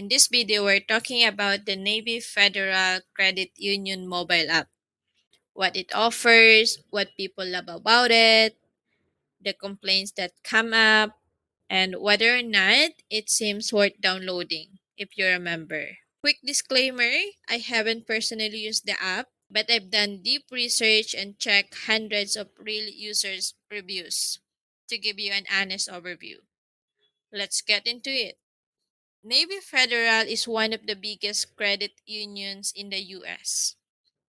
In this video, we're talking about the Navy Federal Credit Union mobile app, what it offers, what people love about it, the complaints that come up, and whether or not it seems worth downloading, if you remember. Quick disclaimer, I haven't personally used the app, but I've done deep research and checked hundreds of real users' reviews to give you an honest overview. Let's get into it. Navy Federal is one of the biggest credit unions in the US,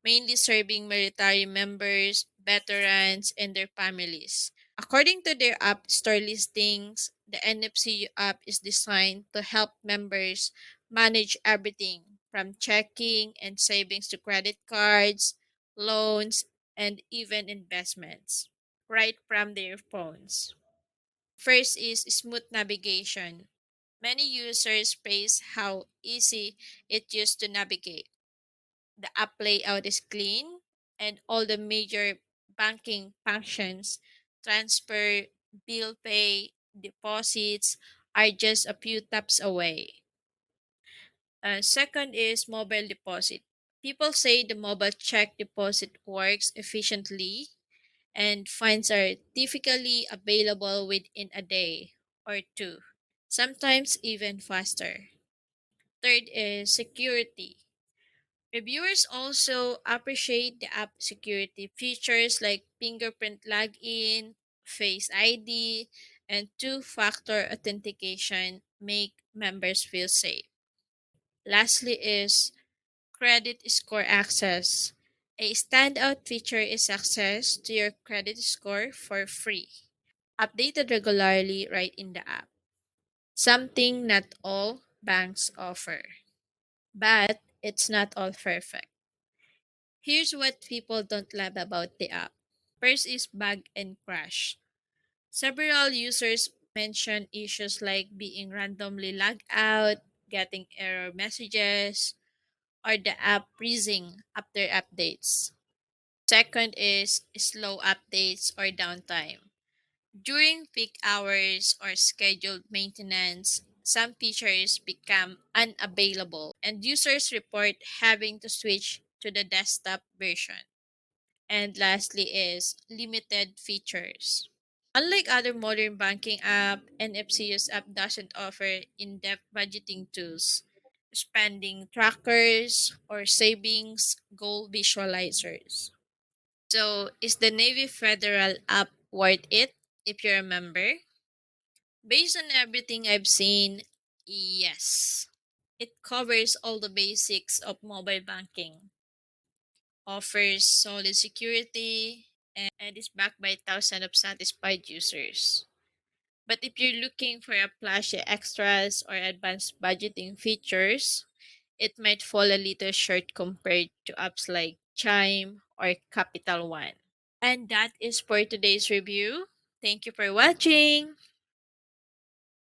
mainly serving military members, veterans, and their families. According to their App Store listings, the NFC app is designed to help members manage everything from checking and savings to credit cards, loans, and even investments, right from their phones. First is smooth navigation. Many users praise how easy it used to navigate. The app layout is clean, and all the major banking functions, transfer, bill pay, deposits, are just a few taps away. Second is mobile deposit. People say the mobile check deposit works efficiently, and funds are typically available within a day or two, sometimes even faster. Third is security. Reviewers also appreciate the app security features like fingerprint login, Face ID, and two-factor authentication make members feel safe. Lastly is credit score access. A standout feature is access to your credit score for free, updated regularly right in the app, something not all banks offer. But it's not all perfect. Here's what people don't love about the app. First is bug and crash. Several users mention issues like being randomly logged out, getting error messages, or the app freezing after updates. Second is slow updates or downtime. During peak hours or scheduled maintenance, some features become unavailable and users report having to switch to the desktop version. And lastly is limited features. Unlike other modern banking app, NFCU's app doesn't offer in-depth budgeting tools, spending trackers, or savings goal visualizers. So, is the Navy Federal app worth it, if you remember? Based on everything I've seen, yes. It covers all the basics of mobile banking, offers solid security, and is backed by thousands of satisfied users. But if you're looking for a flashy extras or advanced budgeting features, it might fall a little short compared to apps like Chime or Capital One. And that is for today's review. Thank you for watching.